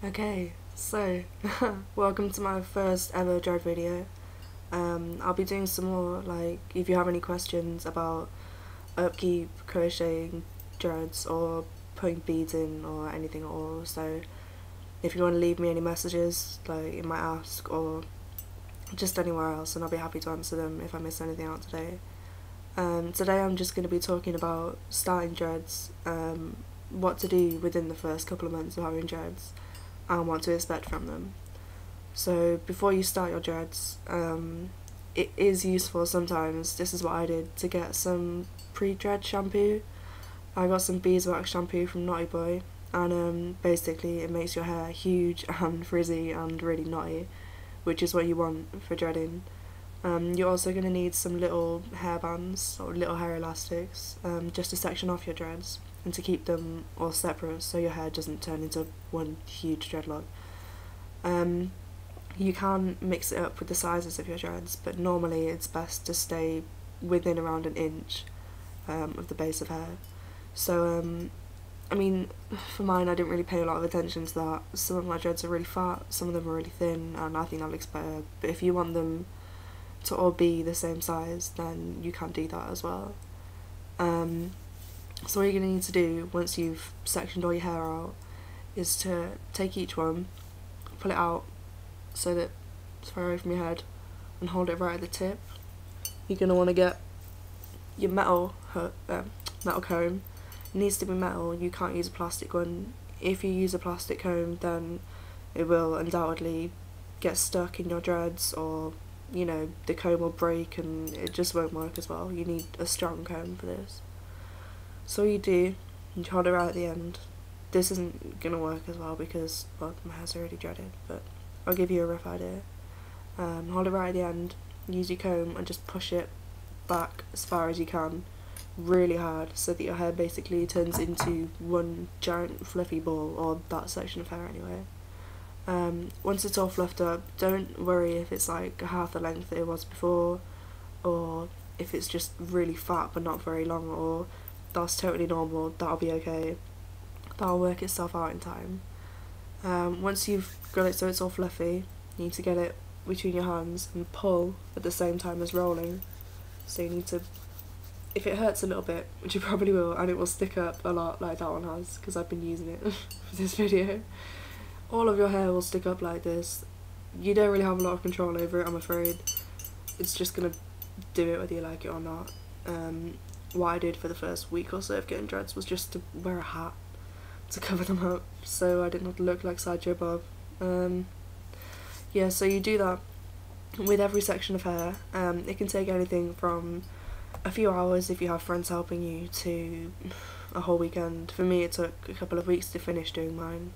Okay, so welcome to my first ever dread video. I'll be doing some more, like, if you have any questions about upkeep, crocheting, dreads, or putting beads in, or anything at all. So if you want to leave me any messages, like in my ask, or just anywhere else, and I'll be happy to answer them if I miss anything out today. Today I'm just going to be talking about starting dreads, what to do within the first couple of months of having dreads, and what to expect from them. So before you start your dreads, it is useful sometimes, this is what I did, to get some pre-dread shampoo. I got some beeswax shampoo from Naughty Boy, and basically it makes your hair huge and frizzy and really knotty, which is what you want for dreading. You're also going to need some little hair bands or little hair elastics, just to section off your dreads and to keep them all separate so your hair doesn't turn into one huge dreadlock. You can mix it up with the sizes of your dreads, but normally it's best to stay within around an inch of the base of hair. So I mean, for mine I didn't really pay a lot of attention to that. Some of my dreads are really fat, some of them are really thin, and I think that looks better, but if you want them to all be the same size, then you can do that as well. So what you're going to need to do once you've sectioned all your hair out is to take each one, pull it out so that it's far away from your head, and hold it right at the tip. You're going to want to get your metal comb. It needs to be metal, you can't use a plastic one. If you use a plastic comb, then it will undoubtedly get stuck in your dreads, or you know, the comb will break and it just won't work as well. You need a strong comb for this. So what you do, you hold it right at the end. This isn't going to work as well because, well, my hair's already dreaded, but I'll give you a rough idea. Hold it right at the end, use your comb and just push it back as far as you can, really hard, so that your hair basically turns into one giant fluffy ball, or that section of hair anyway. Once it's all fluffed up, don't worry if it's like half the length that it was before, or if it's just really fat but not very long, or that's totally normal, that'll be okay. That'll work itself out in time. Once you've got it so it's all fluffy, you need to get it between your hands and pull at the same time as rolling. So you need to, if it hurts a little bit, which it probably will, and it will stick up a lot like that one has, because I've been using it for this video, all of your hair will stick up like this. You don't really have a lot of control over it, I'm afraid. It's just gonna do it whether you like it or not. What I did for the first week or so of getting dreads was just to wear a hat to cover them up, so I did not look like Sideshow Bob. Yeah, so you do that with every section of hair. It can take anything from a few hours if you have friends helping you to a whole weekend. For me it took a couple of weeks to finish doing mine,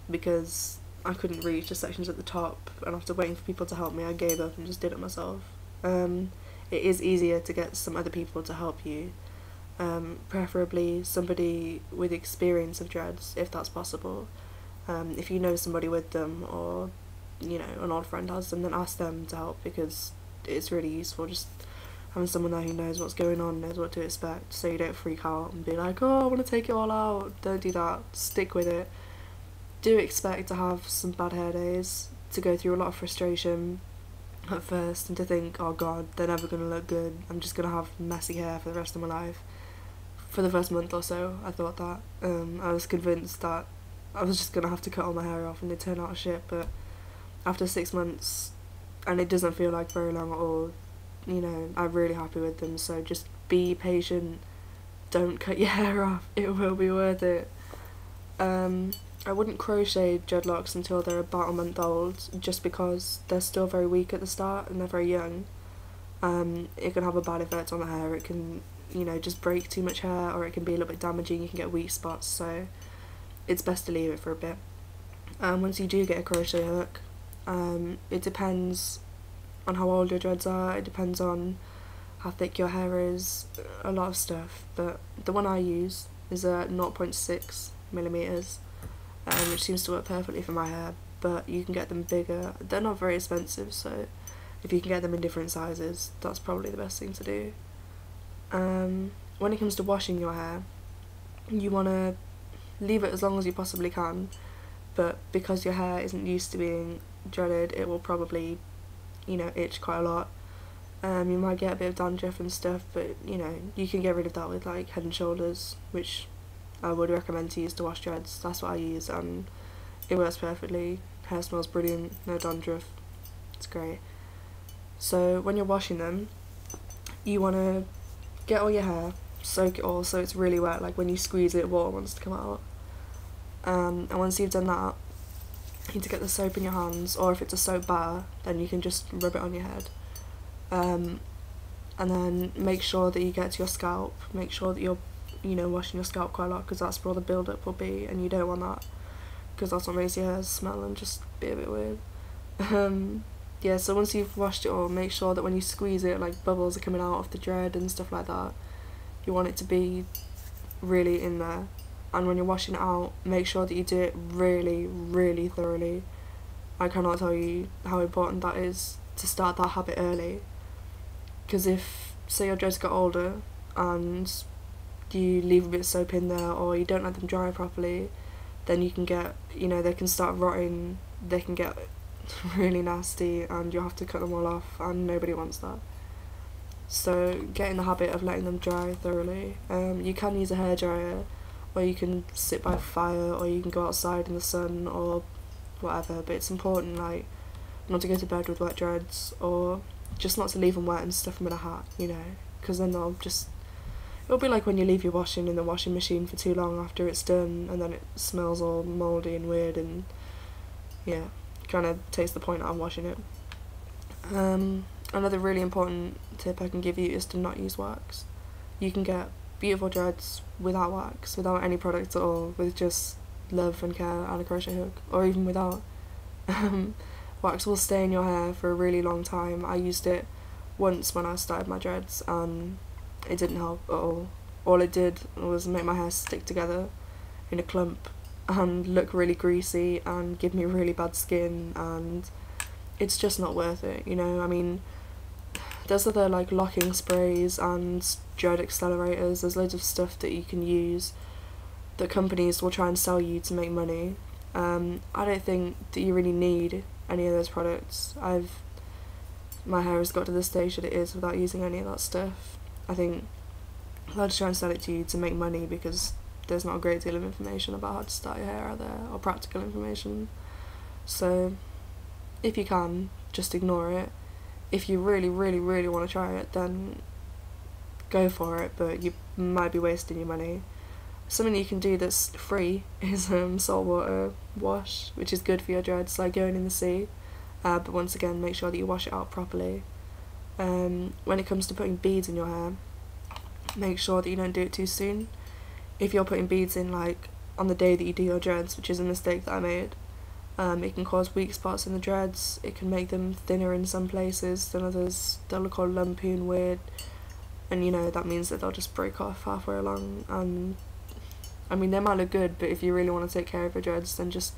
because I couldn't reach the sections at the top, and after waiting for people to help me I gave up and just did it myself. It is easier to get some other people to help you, preferably somebody with experience of dreads if that's possible. If you know somebody with them, or you know an old friend has them, then ask them to help, because it's really useful just having someone there who knows what's going on, knows what to expect, so you don't freak out and be like, oh, I want to take it all out. Don't do that, stick with it. Do expect to have some bad hair days, to go through a lot of frustration at first, and to think, oh god, they're never going to look good, I'm just going to have messy hair for the rest of my life. For the first month or so I thought that. I was convinced that I was just going to have to cut all my hair off and it turned out shit, but after 6 months, and it doesn't feel like very long at all, you know, I'm really happy with them. So just be patient, don't cut your hair off, it will be worth it. I wouldn't crochet dreadlocks until they're about a month old, just because they're still very weak at the start and they're very young. It can have a bad effect on the hair, it can, you know, just break too much hair, or it can be a little bit damaging, you can get weak spots, so it's best to leave it for a bit. Once you do get a crochet hook, it depends on how old your dreads are, it depends on how thick your hair is, a lot of stuff, but the one I use is a 0.6mm, which seems to work perfectly for my hair, but you can get them bigger. They're not very expensive, so if you can get them in different sizes, that's probably the best thing to do. When it comes to washing your hair, you want to leave it as long as you possibly can, but because your hair isn't used to being dreaded, it will probably, you know, itch quite a lot. You might get a bit of dandruff and stuff, but you know, you can get rid of that with like Head and Shoulders, which I would recommend to use to wash dreads. That's what I use, and it works perfectly. Hair smells brilliant, no dandruff, it's great. So when you're washing them, you want to get all your hair, soak it all so it's really wet, like when you squeeze it, water wants to come out. And once you've done that, you need to get the soap in your hands, or if it's a soap bar, then you can just rub it on your head. And then make sure that you get to your scalp, make sure that you're, you know, washing your scalp quite a lot, because that's where all the build-up will be, and you don't want that, because that's what makes your hair smell and just be a bit weird. Yeah, so once you've washed it all, make sure that when you squeeze it, like bubbles are coming out of the dread and stuff like that. You want it to be really in there. And when you're washing it out, make sure that you do it really, really thoroughly. I cannot tell you how important that is to start that habit early. Because if, say your dreads got older and you leave a bit of soap in there, or you don't let them dry properly, then you can get, you know, they can start rotting, they can get really nasty, and you'll have to cut them all off, and nobody wants that. So get in the habit of letting them dry thoroughly. You can use a hairdryer, or you can sit by fire, or you can go outside in the sun, or whatever, but it's important, like, not to go to bed with wet dreads, or just not to leave them wet and stuff them in a hat, you know, because then it'll be like when you leave your washing in the washing machine for too long after it's done, and then it smells all mouldy and weird, and yeah, kind of takes the point out of washing it. Another really important tip I can give you is to not use wax. You can get beautiful dreads without wax, without any products at all, with just love and care and a crochet hook, or even without. Wax will stay in your hair for a really long time. I used it once when I started my dreads, and it didn't help at all. All it did was make my hair stick together in a clump and look really greasy and give me really bad skin, and it's just not worth it, you know. I mean, there's other like locking sprays and dread accelerators, there's loads of stuff that you can use that companies will try and sell you to make money. I don't think that you really need any of those products. My hair has got to the stage that it is without using any of that stuff. I think they'll just try and sell it to you to make money, because there's not a great deal of information about how to start your hair out there, or practical information. So if you can, just ignore it. If you really, really, really want to try it, then go for it, but you might be wasting your money. Something you can do that's free is saltwater wash, which is good for your dreads, like going in the sea, but once again, make sure that you wash it out properly. When it comes to putting beads in your hair, make sure that you don't do it too soon. If you're putting beads in like on the day that you do your dreads, which is a mistake that I made, it can cause weak spots in the dreads, it can make them thinner in some places than others, they'll look all lumpy and weird, and you know, that means that they'll just break off halfway along. And I mean, they might look good, but if you really want to take care of your dreads, then just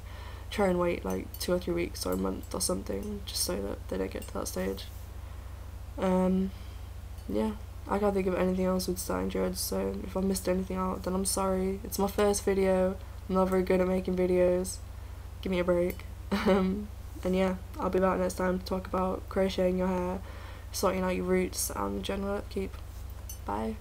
try and wait like 2 or 3 weeks or a month or something, just so that they don't get to that stage. Yeah, I can't think of anything else with starting dreads, so if I've missed anything out, then I'm sorry. It's my first video, I'm not very good at making videos, give me a break. And yeah, I'll be back next time to talk about crocheting your hair, sorting out your roots, and general upkeep. Bye.